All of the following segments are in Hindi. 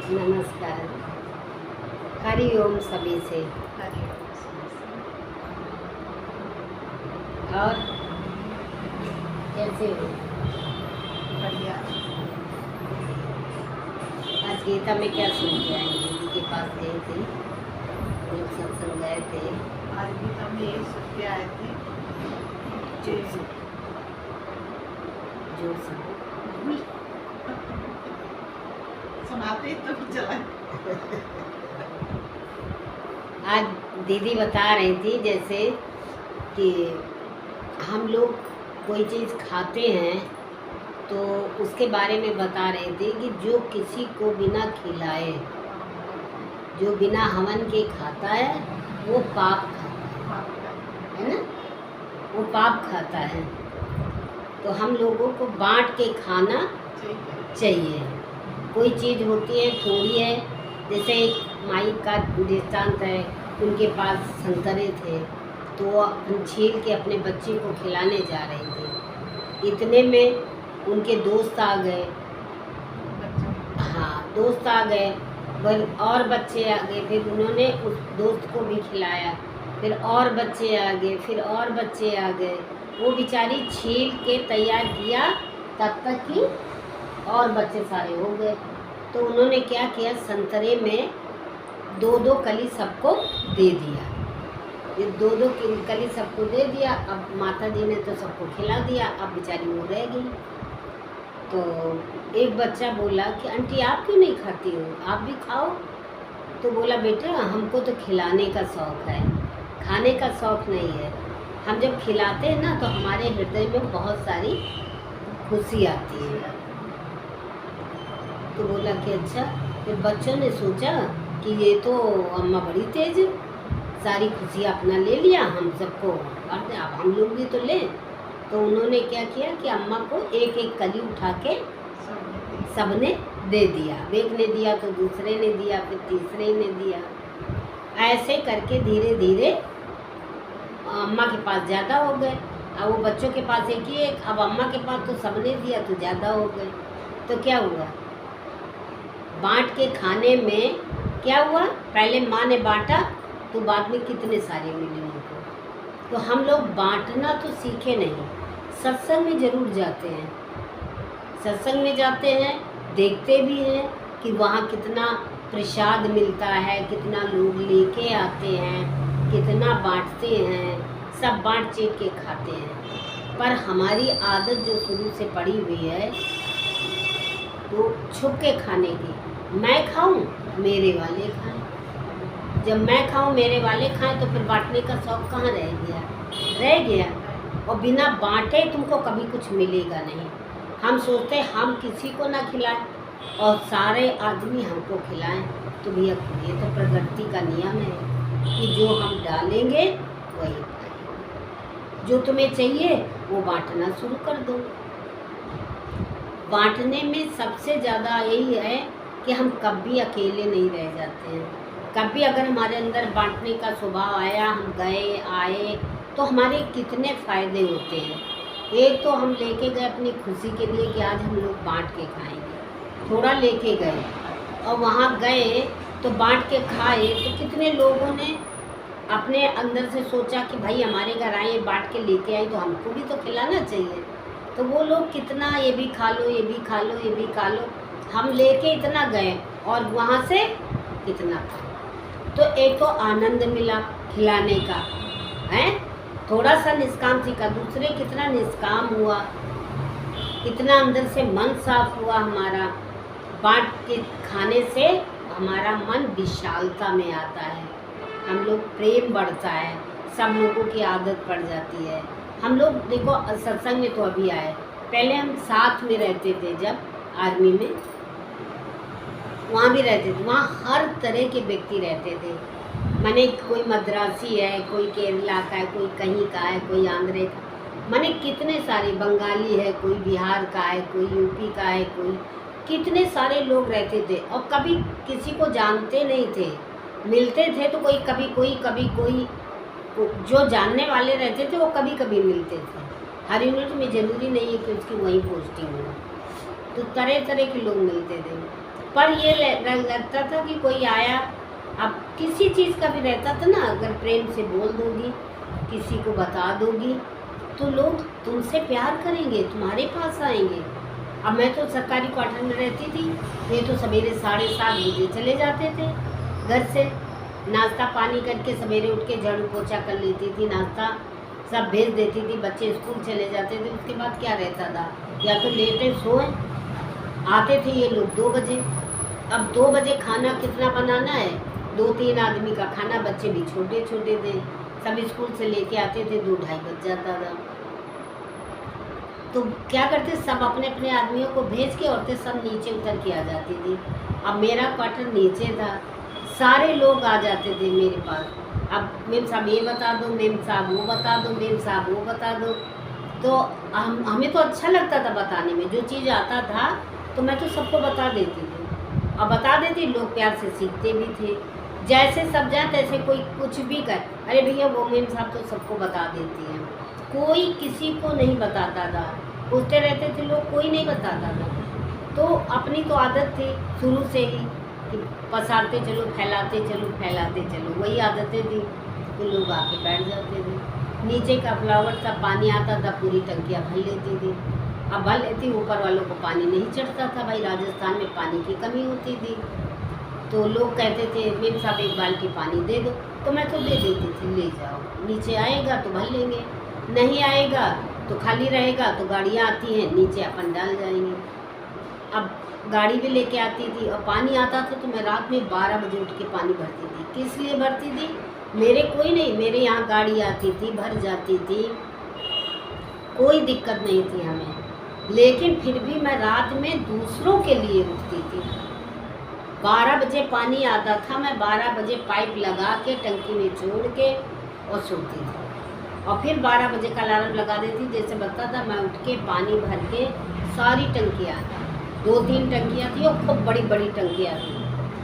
नमस्कार। हरिओम सभी से। और कैसे हो? बढ़िया। आज गीता में क्या सुन के आई? दीदी के पास गए थे, लोग सत्संग गए थे। आज गीता में यही सुन के आए थे। जोर से जोर से सुनाते ही तो चला। आज दीदी बता रही थी जैसे कि हम लोग कोई चीज़ खाते हैं तो उसके बारे में बता रहे थे कि जो किसी को बिना खिलाए, जो बिना हवन के खाता है वो पाप खाता है ना, वो पाप खाता है। तो हम लोगों को बांट के खाना चाहिए। कोई चीज़ होती है थोड़ी है, जैसे एक माई का दृष्टांत है, उनके पास संतरे थे तो वो छील के अपने बच्चे को खिलाने जा रहे थे। इतने में उनके दोस्त आ गए। हाँ, दोस्त आ गए, और बच्चे आ गए, फिर उन्होंने उस दोस्त को भी खिलाया, फिर और बच्चे आ गए, फिर और बच्चे आ गए। वो बेचारी छील के तैयार किया तब तक कि और बच्चे सारे हो गए। तो उन्होंने क्या किया, संतरे में 2-2 कली सबको दे दिया। ये 2-2 कली सबको दे दिया। अब माता जी ने तो सबको खिला दिया, अब बेचारी वो रह गई। तो एक बच्चा बोला कि आंटी आप क्यों नहीं खाती हो, आप भी खाओ। तो बोला बेटा हमको तो खिलाने का शौक़ है, खाने का शौक़ नहीं है। हम जब खिलाते हैं ना तो हमारे हृदय में बहुत सारी खुशी आती है। तो बोला कि अच्छा। फिर बच्चों ने सोचा कि ये तो अम्मा बड़ी तेज है, सारी खुशियाँ अपना ले लिया, हम सबको अब हम लोग भी तो लें। तो उन्होंने क्या किया कि अम्मा को एक एक कली उठा के सबने दे दिया। एक ने दिया तो दूसरे ने दिया, फिर तीसरे ने दिया। ऐसे करके धीरे धीरे अम्मा के पास ज़्यादा हो गए। अब वो बच्चों के पास एक ही एक, अब अम्मा के पास तो सबने दिया तो ज़्यादा हो गए। तो क्या हुआ, बांट के खाने में क्या हुआ, पहले माँ ने बांटा तो बाद में कितने सारे मिले उनको। तो हम लोग बांटना तो सीखे नहीं, सत्संग में ज़रूर जाते हैं, सत्संग में जाते हैं, देखते भी हैं कि वहाँ कितना प्रसाद मिलता है, कितना लोग लेके आते हैं, कितना बांटते हैं, सब बांट चीट के खाते हैं। पर हमारी आदत जो शुरू से पड़ी हुई है तो छुप के खाने की, मैं खाऊं मेरे वाले खाएं, जब मैं खाऊं मेरे वाले खाएं तो फिर बांटने का शौक़ कहाँ रह गया, रह गया। और बिना बांटे तुमको कभी कुछ मिलेगा नहीं। हम सोचते हम किसी को ना खिलाएं और सारे आदमी हमको खिलाएं, तो भैया ये तो प्रकृति का नियम है कि जो हम डालेंगे वही पाएंगे। जो तुम्हें चाहिए वो बांटना शुरू कर दो। बांटने में सबसे ज़्यादा यही है कि हम कभी अकेले नहीं रह जाते हैं। कभी अगर हमारे अंदर बांटने का स्वभाव आया, हम गए आए तो हमारे कितने फ़ायदे होते हैं। एक तो हम लेके गए अपनी खुशी के लिए कि आज हम लोग बांट के खाएंगे, थोड़ा लेके गए और वहाँ गए तो बांट के खाए तो कितने लोगों ने अपने अंदर से सोचा कि भाई हमारे घर आए, बांट के लेके आए तो हमको भी तो खिलाना चाहिए। तो वो लोग कितना ये भी खा लो, ये भी खा लो, ये भी खा लो, हम लेके इतना गए और वहाँ से कितना खाए। तो एक तो आनंद मिला खिलाने का, है थोड़ा सा निष्काम सीखा, दूसरे कितना निष्काम हुआ, कितना अंदर से मन साफ हुआ हमारा। बांट के खाने से हमारा मन विशालता में आता है, हम लोग प्रेम बढ़ता है, सब लोगों की आदत पड़ जाती है। हम लोग देखो सत्संग में तो अभी आए, पहले हम साथ में रहते थे जब आर्मी में, वहाँ भी रहते थे, वहाँ हर तरह के व्यक्ति रहते थे। माने कोई मद्रासी है, कोई केरला का है, कोई कहीं का है, कोई आंध्र का, माने कितने सारे, बंगाली है, कोई बिहार का है, कोई यूपी का है, कोई कितने सारे लोग रहते थे। और कभी किसी को जानते नहीं थे, मिलते थे तो कोई कभी कोई, कभी कोई, जो जानने वाले रहते थे वो कभी कभी मिलते थे। हर यूनिट में ज़रूरी नहीं है कि उसकी वही पोस्टिंग हो, तो तरह तरह के लोग मिलते थे। पर ये लगता था कि कोई आया, अब किसी चीज़ का भी रहता था ना, अगर प्रेम से बोल दोगी, किसी को बता दोगी, तो लोग तुमसे प्यार करेंगे, तुम्हारे पास आएंगे। अब मैं तो सरकारी क्वार्टर में रहती थी, ये तो सवेरे 7:30 बजे चले जाते थे घर से, नाश्ता पानी करके सवेरे उठ के झाड़ू पोछा कर लेती थी, नाश्ता सब भेज देती थी, बच्चे स्कूल चले जाते थे। उसके बाद क्या रहता था, या तो लेटे सोए, आते थे ये लोग 2 बजे। अब 2 बजे खाना कितना बनाना है, 2-3 आदमी का खाना, बच्चे भी छोटे छोटे थे, सब स्कूल से लेके आते थे, 2-2:30 बज जाता था। तो क्या करते, सब अपने अपने आदमियों को भेज के औरतें सब नीचे उतर के आ जाती थी। अब मेरा क्वार्टर नीचे था, सारे लोग आ जाते थे मेरे पास। अब मेम साहब ये बता दो, मेम साहब वो बता दो, मेम साहब वो बता दो। तो हमें तो अच्छा लगता था बताने में, जो चीज़ आता था तो मैं तो सबको बता देती थी। अब बता देती, लोग प्यार से सीखते भी थे। जैसे सब जाए तैसे कोई कुछ भी कर, अरे भैया वो मेम साहब तो सबको बता देती हैं। कोई किसी को नहीं बताता था, पूछते रहते थे लोग, कोई नहीं बताता था। तो अपनी तो आदत थी शुरू से ही कि पसारते चलो, फैलाते चलो, फैलाते चलो, वही आदतें थी। तो लोग आके बैठ जाते थे। नीचे का फ्लावर था, पानी आता था, पूरी टंकियाँ भर लेती थी। अब भर लेती, ऊपर वालों को पानी नहीं चढ़ता था, भाई राजस्थान में पानी की कमी होती थी। तो लोग कहते थे मेम साहब एक बाल्टी पानी दे दो, तो मैं तो दे देती थी, ले जाओ, नीचे आएगा तो भर लेंगे, नहीं आएगा तो खाली रहेगा, तो गाड़ियाँ आती हैं नीचे अपन डाल जाएंगे। अब गाड़ी भी लेके आती थी, और पानी आता था तो मैं रात में 12 बजे उठ के पानी भरती थी। किस लिए भरती थी, मेरे कोई नहीं, मेरे यहाँ गाड़ी आती थी, भर जाती थी, कोई दिक्कत नहीं थी हमें। लेकिन फिर भी मैं रात में दूसरों के लिए उठती थी। 12 बजे पानी आता था, मैं 12 बजे पाइप लगा के टंकी में छोड़ के और सोती थी, और फिर 12 बजे का अलार्म लगा देती। जैसे बता था, मैं उठ के पानी भर के सारी टंकियाँ, 2-3 टंकियाँ थी और खूब बड़ी बड़ी टंकियाँ थी,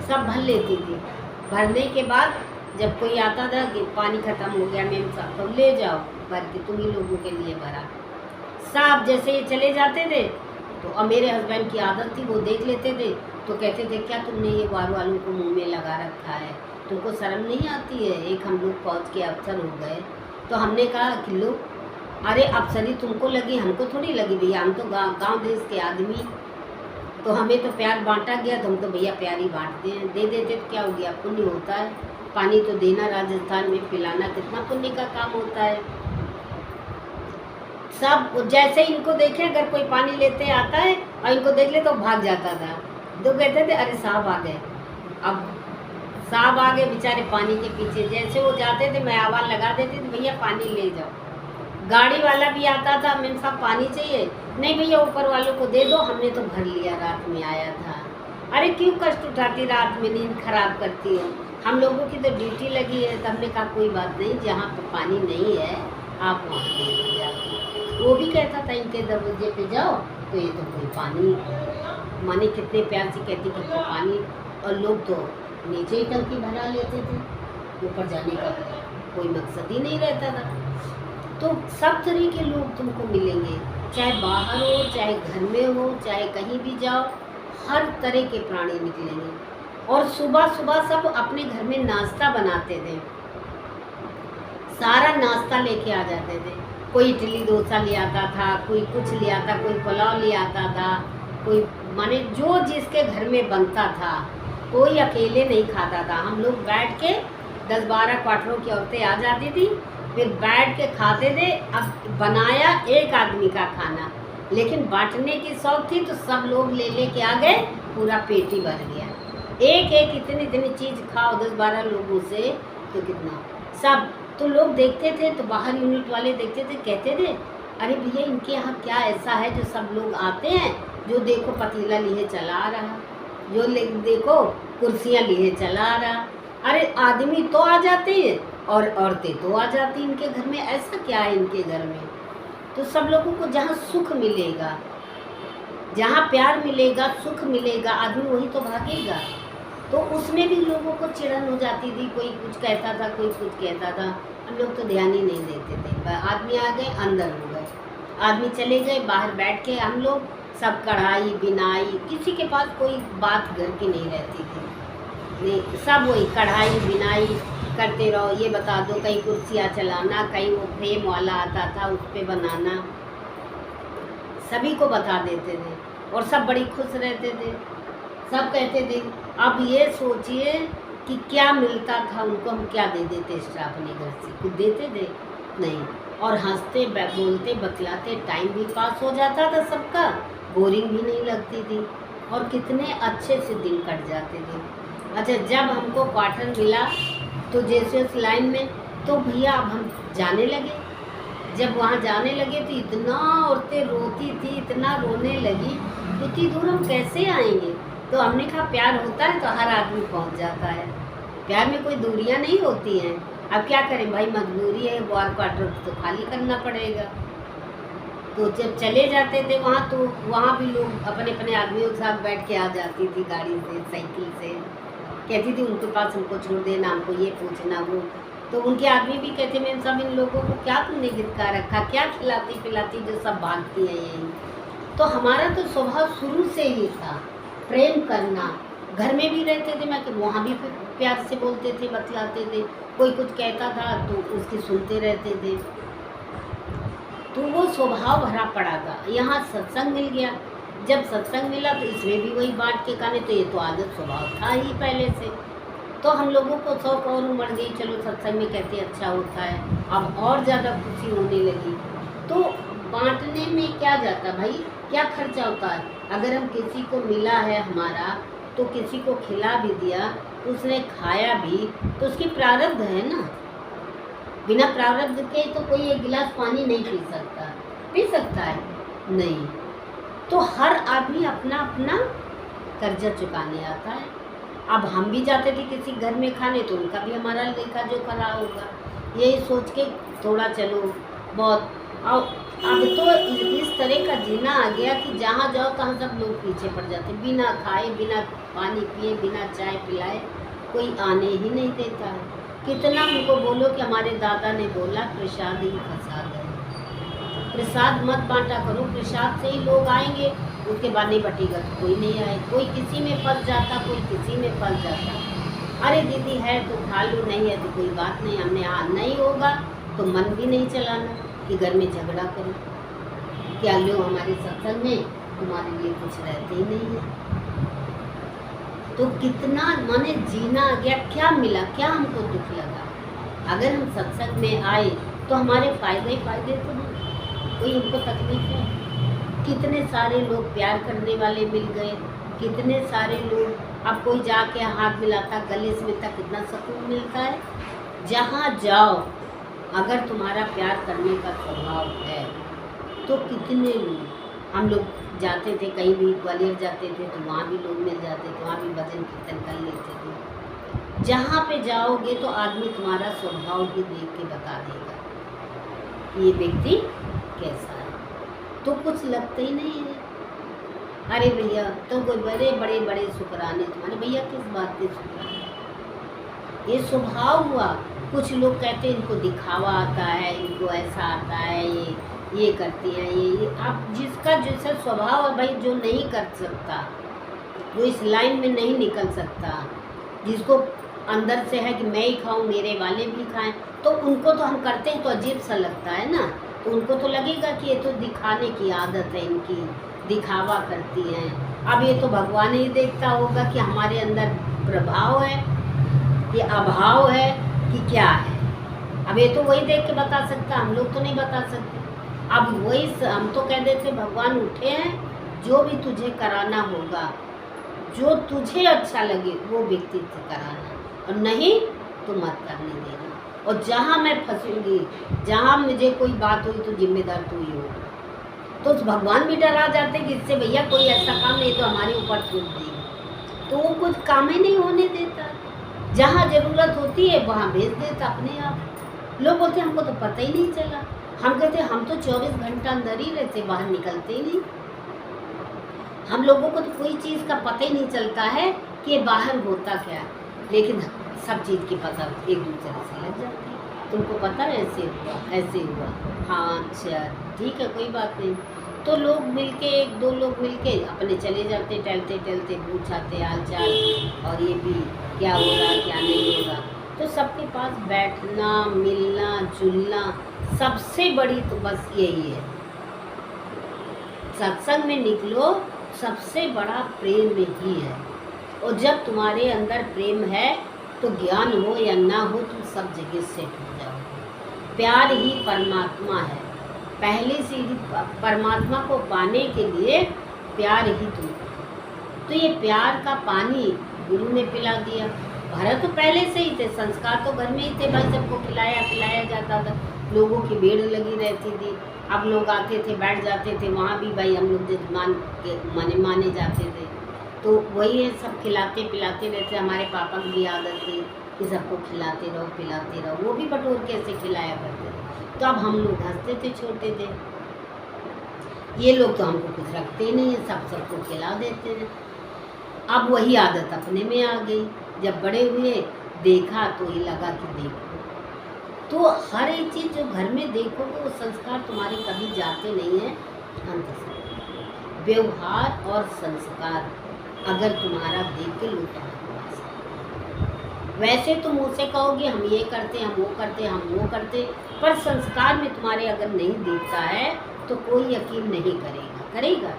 सब भर लेती थी। भरने के बाद जब कोई आता था कि पानी ख़त्म हो गया मेम साहब, तो ले जाओ भर के, तुम ही लोगों के लिए भरा। साहब जैसे ये चले जाते थे, तो और मेरे हस्बैंड की आदत थी, वो देख लेते थे, तो कहते थे क्या तुमने ये वार वालों को मुंह में लगा रखा है, तुमको शर्म नहीं आती है। एक हम लोग फौज के अफसर हो गए, तो हमने कहा कि लो, अरे अफसरी तुमको लगी, हमको थोड़ी लगी भैया, हम तो गांव देश के आदमी, तो हमें तो प्यार बांटा गया, तो हम तो भैया प्यार ही बांटते हैं, दे देते तो क्या हो गया, पुण्य होता है। पानी तो देना, राजस्थान में पिलाना कितना पुण्य का काम होता है। सब जैसे इनको देखे, अगर कोई पानी लेते आता है और इनको देख ले तो भाग जाता था, तो कहते थे अरे साहब आ गए। अब साहब आ गए बेचारे पानी के पीछे, जैसे वो जाते थे मैं आवाज़ लगा देती थी, भैया पानी ले जाओ। गाड़ी वाला भी आता था, मेम साहब पानी चाहिए, नहीं भैया ऊपर वालों को दे दो, हमने तो भर लिया, रात में आया था। अरे क्यों कष्ट उठाती, रात में नींद खराब करती है, हम लोगों की तो ड्यूटी लगी है। तो हमने कहा कोई बात नहीं, जहाँ पर पानी नहीं है आप वहाँ दे दो जाके। वो भी कहता था इनके दरवाजे पे जाओ, तो ये तो कोई पानी, माने कितने प्यार से कहती कि तो पानी, और लोग तो नीचे ही टंकी भरा लेते थे, ऊपर जाने का कोई मकसद ही नहीं रहता था। तो सब तरह के लोग तुमको मिलेंगे, चाहे बाहर हो, चाहे घर में हो, चाहे कहीं भी जाओ, हर तरह के प्राणी निकलेंगे। और सुबह सुबह सब अपने घर में नाश्ता बनाते थे, सारा नाश्ता लेके आ जाते थे। कोई इडली डोसा ले आता था, कोई कुछ ले आता, कोई पुलाव ले आता था, कोई माने जो जिसके घर में बनता था, कोई अकेले नहीं खाता था। हम लोग बैठ के 10-12 क्वार्टरों की औरतें आ जाती थी, फिर बैठ के खाते थे। अब बनाया एक आदमी का खाना, लेकिन बांटने की शौक थी, तो सब लोग ले ले के आ गए, पूरा पेट ही भर गया। एक एक इतनी इतनी चीज़ खाओ 10-12 लोगों से, तो कितना सब। तो लोग देखते थे, तो बाहर यूनिट वाले देखते थे, कहते थे अरे भैया इनके यहाँ क्या ऐसा है जो सब लोग आते हैं, जो देखो पतीला लिए चला रहा, जो देखो कुर्सियाँ लिए चला रहा। अरे आदमी तो आ जाते हैं और औरतें तो आ जाती इनके घर में, ऐसा क्या है इनके घर में। तो सब लोगों को जहाँ सुख मिलेगा, जहाँ प्यार मिलेगा, सुख मिलेगा, आदमी वही तो भागेगा। तो उसमें भी लोगों को चिढ़न हो जाती थी, कोई कुछ कहता था, कोई कुछ कहता था, हम लोग तो ध्यान ही नहीं देते थे। आदमी आ गए अंदर हो गए, आदमी चले गए बाहर बैठ के, हम लोग सब कढ़ाई बिनाई, किसी के पास कोई बात घर की नहीं रहती थी। नहीं, सब वही कढ़ाई बिनाई करते रहो। ये बता दो, कहीं कुर्सियाँ चलाना, कहीं वो फ्रेम वाला आता था उस पर बनाना, सभी को बता देते थे और सब बड़ी खुश रहते थे। सब कहते थे, अब ये सोचिए कि क्या मिलता था उनको, हम क्या दे देते एक्स्ट्रा अपने घर से, कुछ देते थे नहीं। और हंसते बोलते बतलाते टाइम भी पास हो जाता था सबका, बोरिंग भी नहीं लगती थी और कितने अच्छे से दिन कट जाते थे। अच्छा, जब हमको क्वार्टर मिला तो जैसे उस लाइन में, तो भैया अब हम जाने लगे। जब वहाँ जाने लगे तो इतना औरतें रोती थी, इतना रोने लगी, इतनी दूर हम कैसे आएंगे। तो हमने कहा प्यार होता है तो हर आदमी पहुँच जाता है, प्यार में कोई दूरियाँ नहीं होती हैं। अब क्या करें भाई, मजबूरी है, क्वार्टर तो खाली करना पड़ेगा। तो जब चले जाते थे वहाँ, तो वहाँ भी लोग अपने अपने आदमियों के साथ बैठ के आ जाती थी गाड़ी से, साइकिल से, कहती थी उनके पास हमको छोड़ देना, हमको ये पूछना वो। तो उनके आदमी भी कहते, मैं सब इन लोगों को क्या तुमने गिरका रखा, क्या खिलाती पिलाती जो सब भागती है यही। तो हमारा तो स्वभाव शुरू से ही था प्रेम करना। घर में भी रहते थे, मैं वहाँ भी प्यार से बोलते थे, बतलाते थे। कोई कुछ कहता था तो उसकी सुनते रहते थे। तो वो स्वभाव भरा पड़ा था। यहाँ सत्संग मिल गया, जब सत्संग मिला तो इसमें भी वही बांट के खाने, तो ये तो आदत स्वभाव था ही पहले से। तो हम लोगों को शौक और उमड़ गई, चलो सत्संग में कहते अच्छा होता है, अब और ज़्यादा खुशी होने लगी। तो बांटने में क्या जाता भाई, क्या खर्चा होता है। अगर हम किसी को मिला है हमारा, तो किसी को खिला भी दिया, तो उसने खाया भी, तो उसकी प्रारब्ध है ना। बिना प्रारब्ध के तो कोई एक गिलास पानी नहीं पी सकता है नहीं। तो हर आदमी अपना अपना कर्जा चुकाने आता है। अब हम भी जाते थे किसी घर में खाने, तो उनका भी हमारा लेखा जो करा होगा, यही सोच के थोड़ा चलो बहुत। अब तो इस तरह का जीना आ गया कि जहाँ जाओ तहाँ सब लोग पीछे पड़ जाते, बिना खाए, बिना पानी पिए, बिना चाय पिलाए कोई आने ही नहीं देता है। कितना उनको बोलो कि हमारे दादा ने बोला प्रसाद ही प्रसाद है, प्रसाद मत बांटा करो, प्रसाद से ही लोग आएंगे, उसके बाद नहीं बटेगा तो कोई नहीं आए। कोई किसी में फंस जाता, कोई किसी में फंस जाता। अरे दीदी है तो खा लो, नहीं है तो कोई बात नहीं, हमने हाँ नहीं होगा तो मन भी नहीं चलाना कि घर में झगड़ा करो, क्या लो हमारे सत्संग में तुम्हारे लिए कुछ रहते ही नहीं है। तो कितना माने जीना आ गया, क्या मिला, क्या हमको दुख लगा। अगर हम सत्संग में आए तो हमारे फायदे ही फायदे तो नहीं, कोई हमको तकलीफ है। कितने सारे लोग प्यार करने वाले मिल गए, कितने सारे लोग, अब कोई जाके हाथ मिलाता, गले से मिलता, कितना सुकून मिलता है। जहाँ जाओ अगर तुम्हारा प्यार करने का स्वभाव है तो कितने लोग, हम लोग जाते थे कहीं भी, ग्वालियर जाते थे तो वहाँ भी लोग मिल जाते थे, वहाँ भी भजन कीर्तन कर लेते थे। जहाँ पे जाओगे तो आदमी तुम्हारा स्वभाव भी देख के बता देगा कि ये व्यक्ति कैसा है, तो कुछ लगता ही नहीं है। अरे भैया तो कोई बड़े बड़े बड़े शुक्राने तुम्हारे, भैया किस बात के शुक्राने, ये स्वभाव हुआ। कुछ लोग कहते हैं इनको दिखावा आता है, इनको ऐसा आता है, ये करती हैं, ये आप जिसका जैसा स्वभाव है भाई, जो नहीं कर सकता, जो इस लाइन में नहीं निकल सकता, जिसको अंदर से है कि मैं ही खाऊं मेरे वाले भी खाएं, तो उनको तो हम करते हैं तो अजीब सा लगता है ना। तो उनको तो लगेगा कि ये तो दिखाने की आदत है इनकी, दिखावा करती हैं। अब ये तो भगवान ही देखता होगा कि हमारे अंदर प्रभाव है, ये अभाव है कि क्या है। अब ये तो वही देख के बता सकता, हम लोग तो नहीं बता सकते। अब वही हम तो कह देते भगवान उठे हैं, जो भी तुझे कराना होगा, जो तुझे अच्छा लगे वो व्यक्तित्व कराना, और नहीं तो मत करने देना। और जहाँ मैं फंसूंगी, जहाँ मुझे कोई बात हुई तो जिम्मेदार तू ही होगा। तो भगवान भी डरा जाते कि इससे भैया कोई ऐसा काम नहीं तो हमारे ऊपर छूट देगा, तो वो कुछ काम ही नहीं होने देता। जहाँ ज़रूरत होती है वहाँ भेज देता अपने आप। लोग बोलते हमको तो पता ही नहीं चला। हम कहते हम तो 24 घंटा अंदर ही रहते, बाहर निकलते ही नहीं। हम लोगों को तो कोई चीज़ का पता ही नहीं चलता है कि बाहर होता क्या, लेकिन सब चीज़ की पता एक दूसरे से लग जाती है। तुमको पता है ऐसे हुआ, हाँ अच्छा ठीक है कोई बात नहीं, तो लोग मिलके, एक दो लोग मिलके अपने चले जाते, टहलते टहलते पूछाते हाल चाल, और ये भी क्या हो रहा क्या नहीं हो रहा। तो सबके पास बैठना, मिलना जुलना, सबसे बड़ी तो बस यही है। सत्संग में निकलो, सबसे बड़ा प्रेम ही है। और जब तुम्हारे अंदर प्रेम है तो ज्ञान हो या ना हो, तुम सब जगह सेट हो जाओगे। प्यार ही परमात्मा है। पहली सीढ़ी परमात्मा को पाने के लिए प्यार ही तुम। तो ये प्यार का पानी गुरु ने पिला दिया। भरत तो पहले से ही थे, संस्कार तो घर में ही थे भाई, सबको खिलाया पिलाया जाता था, लोगों की भीड़ लगी रहती थी। अब लोग आते थे, बैठ जाते थे, वहाँ भी भाई हम लोग जजमान के माने जाते थे। तो वही है, सब खिलाते पिलाते रहते। हमारे पापा की भी आदत थी कि सबको खिलाते रहो पिलाते रहो, वो भी बटोर के ऐसे खिलाया करते थे। तो अब हम लोग हंसते थे, छोटे थे, ये लोग तो हमको कुछ रखते ही नहीं है, सबको खिला देते थे। अब वही आदत अपने में आ गई। जब बड़े हुए देखा तो ये लगा कि देखो, तो हर एक चीज़ जो घर में देखोगे वो संस्कार तुम्हारे कभी जाते नहीं है। अंत से व्यवहार और संस्कार अगर तुम्हारा देख के लोग वैसे तुम मुझसे कहोगे हम ये करते हम वो करते हम वो करते, पर संस्कार में तुम्हारे अगर नहीं दिखता है तो कोई यकीन नहीं करेगा। करेगा?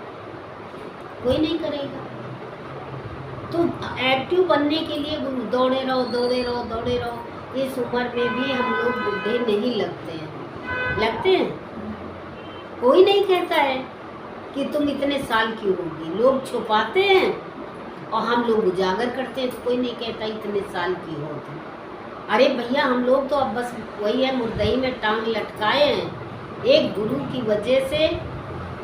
कोई नहीं करेगा। तो एक्टिव बनने के लिए दौड़े रहो दौड़े रहो दौड़े रहो। इस उम्र में भी हम लोग बुढ़े नहीं लगते हैं। लगते हैं? कोई नहीं कहता है कि तुम इतने साल की होगी। लोग छुपाते हैं और हम लोग उजागर करते हैं, तो कोई नहीं कहता इतने साल की हो तुम। अरे भैया, हम लोग तो अब बस वही है, मुर्दई में टांग लटकाए हैं। एक गुरु की वजह से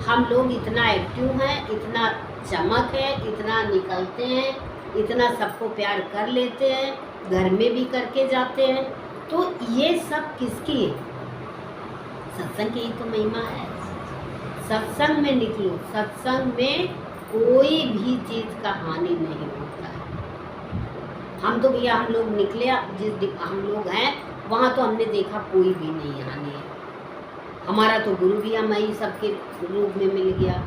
हम लोग इतना एक्टिव हैं, इतना चमक है, इतना निकलते हैं, इतना सबको प्यार कर लेते हैं, घर में भी करके जाते हैं। तो ये सब किसकी है? सत्संग की ही तो महिमा है। सत्संग में निकलो, सत्संग में कोई भी चीज़ का हानि नहीं होता है। हम तो भैया, हम लोग निकले, जिस हम लोग हैं वहाँ तो हमने देखा कोई भी नहीं हानि है। हमारा तो गुरु भी हम ही सबके रूप में मिल गया।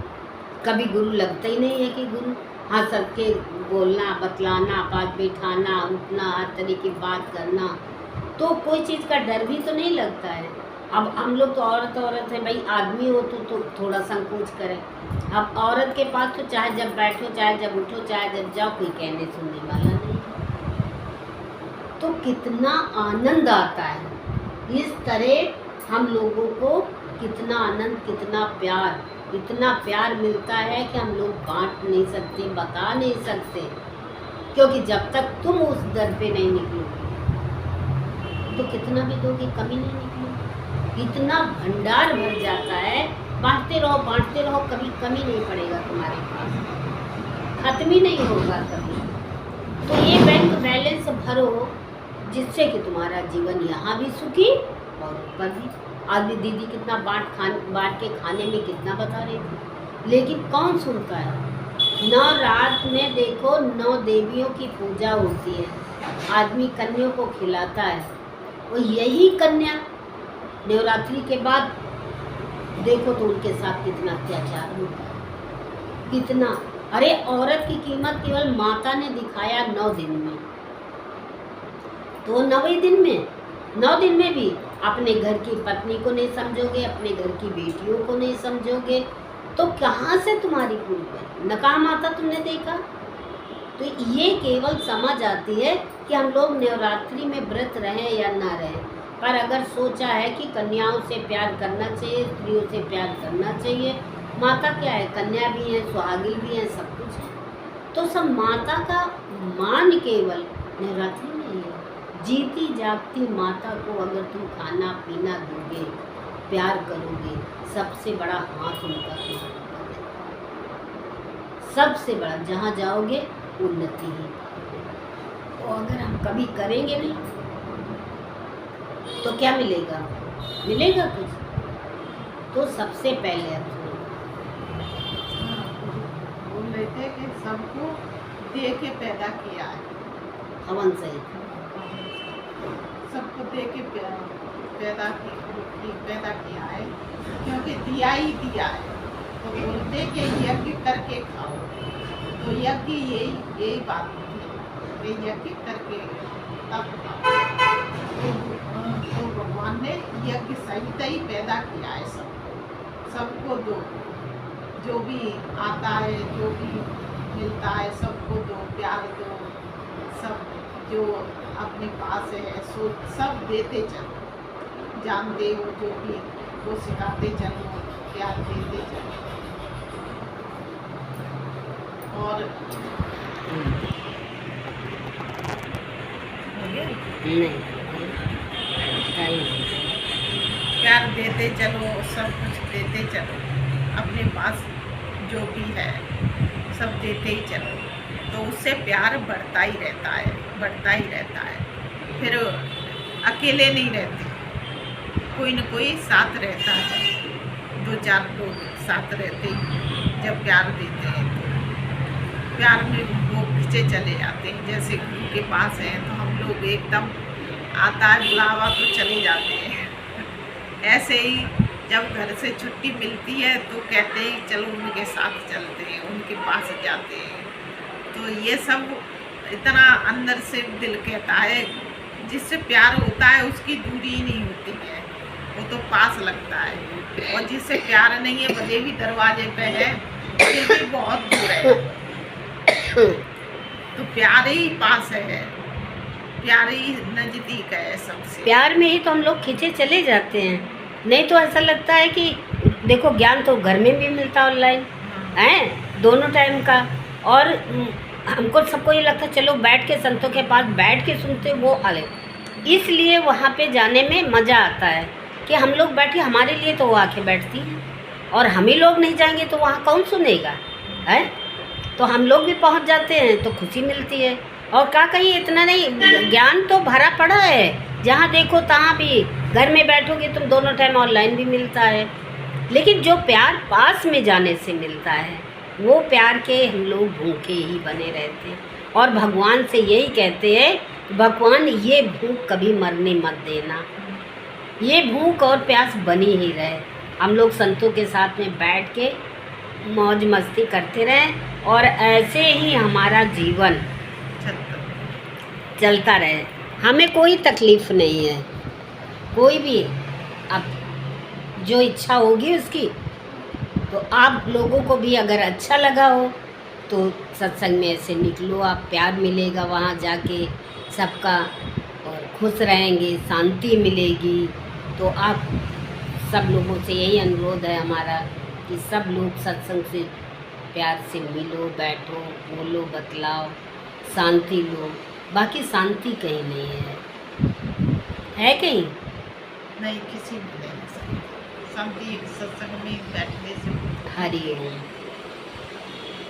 कभी गुरु लगता ही नहीं है कि गुरु। हाँ, सबके बोलना बतलाना, बात बैठाना, उठना, हर तरह की बात करना, तो कोई चीज़ का डर भी तो नहीं लगता है। अब हम लोग तो औरत है भाई, आदमी हो तो थोड़ा संकोच करें। अब औरत के पास तो चाहे जब बैठो, चाहे जब उठो, चाहे जब जाओ, कोई कहने सुनने वाला नहीं। तो कितना आनंद आता है इस तरह। हम लोगों को कितना आनंद, कितना प्यार, इतना प्यार मिलता है कि हम लोग बांट नहीं सकते, बता नहीं सकते। क्योंकि जब तक तुम उस दर पे नहीं निकलोगे तो कितना भी दोगे कमी नहीं निकलेगी। इतना भंडार भर जाता है, बांटते रहो, कभी कमी नहीं पड़ेगा तुम्हारे पास, खत्म ही नहीं होगा कभी। तो ये बैंक बैलेंस भरो जिससे कि तुम्हारा जीवन यहाँ भी सुखी और ऊपर भी। आज भी दीदी कितना बांट के खाने में कितना बता रही थी, लेकिन कौन सुनता है। 9 रात में देखो 9 देवियों की पूजा होती है, आदमी कन्याओं को खिलाता है, और यही कन्या नवरात्रि के बाद देखो तो उनके साथ कितना अत्याचार होता है, कितना। अरे औरत की कीमत केवल माता ने दिखाया 9 दिन में, तो 9वें दिन में, 9 दिन में भी अपने घर की पत्नी को नहीं समझोगे, अपने घर की बेटियों को नहीं समझोगे, तो कहाँ से तुम्हारी पूरी बनी? नकाम आता तुमने देखा। तो ये केवल समझ आती है कि हम लोग नवरात्रि में व्रत रहें या ना रहें, पर अगर सोचा है कि कन्याओं से प्यार करना चाहिए, स्त्रियों से प्यार करना चाहिए। माता क्या है? कन्या भी है, सुहागिन भी है, सब कुछ है। तो सब माता का मान केवल नवरात्रि में है। जीती जागती माता को अगर तुम खाना पीना दोगे, प्यार करोगे, सबसे बड़ा हाथ उनका तुम्हारा है। सबसे बड़ा, जहाँ जाओगे उन्नति ही। तो अगर हम कभी करेंगे नहीं तो क्या मिलेगा? मिलेगा कुछ? तो सबसे पहले अब बोल रहे थे कि सबको दे के पैदा किया है, हवन से सबको दे के पैदा किया है, क्योंकि दिया ही दिया है। तो बोलते कि यज्ञ करके खाओ। तो यज्ञ यही बात होती है कि यज्ञ करके तब खाओ। तो भगवान ने यज्ञ सहित ही पैदा किया है सबको दो, जो भी आता है, जो भी मिलता है, सबको दो, प्यार दो। सब जो अपने पास है सो सब देते चलो, जानते हो जो भी वो सिखाते चलो, प्यार देते चलो। और प्यार देते चलो, सब कुछ देते चलो, अपने पास जो भी है सब देते ही चलो, तो उससे प्यार बढ़ता ही रहता है, बढ़ता ही रहता है। फिर अकेले नहीं रहते, कोई न कोई साथ रहता है, 2-4 लोग साथ रहते ही जब प्यार देते हैं तो प्यार में वो पीछे चले जाते हैं। जैसे गुरु के पास हैं तो हम लोग एकदम आता है बुलावा तो चले जाते हैं। ऐसे ही जब घर से छुट्टी मिलती है तो कहते हैं चलो उनके साथ चलते हैं, उनके पास जाते हैं। तो ये सब इतना अंदर से दिल कहता है, जिससे प्यार होता है उसकी दूरी ही नहीं होती है, वो तो पास लगता है। और जिससे प्यार नहीं है भले भी दरवाजे पे है फिर भी बहुत दूर है। तो प्यार ही पास है, प्यार ही नजदीक है सबसे। प्यार में ही तो हम लोग खींचे चले जाते हैं, नहीं तो ऐसा लगता है कि देखो ज्ञान तो घर में भी मिलता ऑनलाइन है दोनों टाइम का। और हमको सबको ये लगता है चलो बैठ के संतों के पास बैठ के सुनते वो अलग, इसलिए वहाँ पे जाने में मज़ा आता है कि हम लोग बैठे, हमारे लिए तो वो आके बैठती हैं और हम ही लोग नहीं जाएंगे तो वहाँ कौन सुनेगा है। तो हम लोग भी पहुँच जाते हैं तो खुशी मिलती है। और क्या कहीं इतना नहीं, ज्ञान तो भरा पड़ा है, जहाँ देखो तहाँ भी घर में बैठोगे तुम दोनों टाइम ऑनलाइन भी मिलता है। लेकिन जो प्यार पास में जाने से मिलता है वो प्यार के हम लोग भूखे ही बने रहते हैं। और भगवान से यही कहते हैं भगवान ये भूख कभी मरने मत देना, ये भूख और प्यास बनी ही रहे। हम लोग संतों के साथ में बैठ के मौज मस्ती करते रहें और ऐसे ही हमारा जीवन चलता रहे, हमें कोई तकलीफ़ नहीं है। कोई भी अब जो इच्छा होगी उसकी, तो आप लोगों को भी अगर अच्छा लगा हो तो सत्संग में ऐसे निकलो, आप प्यार मिलेगा वहाँ जाके सबका, और खुश रहेंगे, शांति मिलेगी। तो आप सब लोगों से यही अनुरोध है हमारा कि सब लोग सत्संग से प्यार से मिलो, बैठो, बोलो, बतलाओ, शांति लो। बाकी शांति कहीं नहीं है कहीं नहीं, किसी में नहीं। शांति सत्संग में बैठने से। हरि ओम।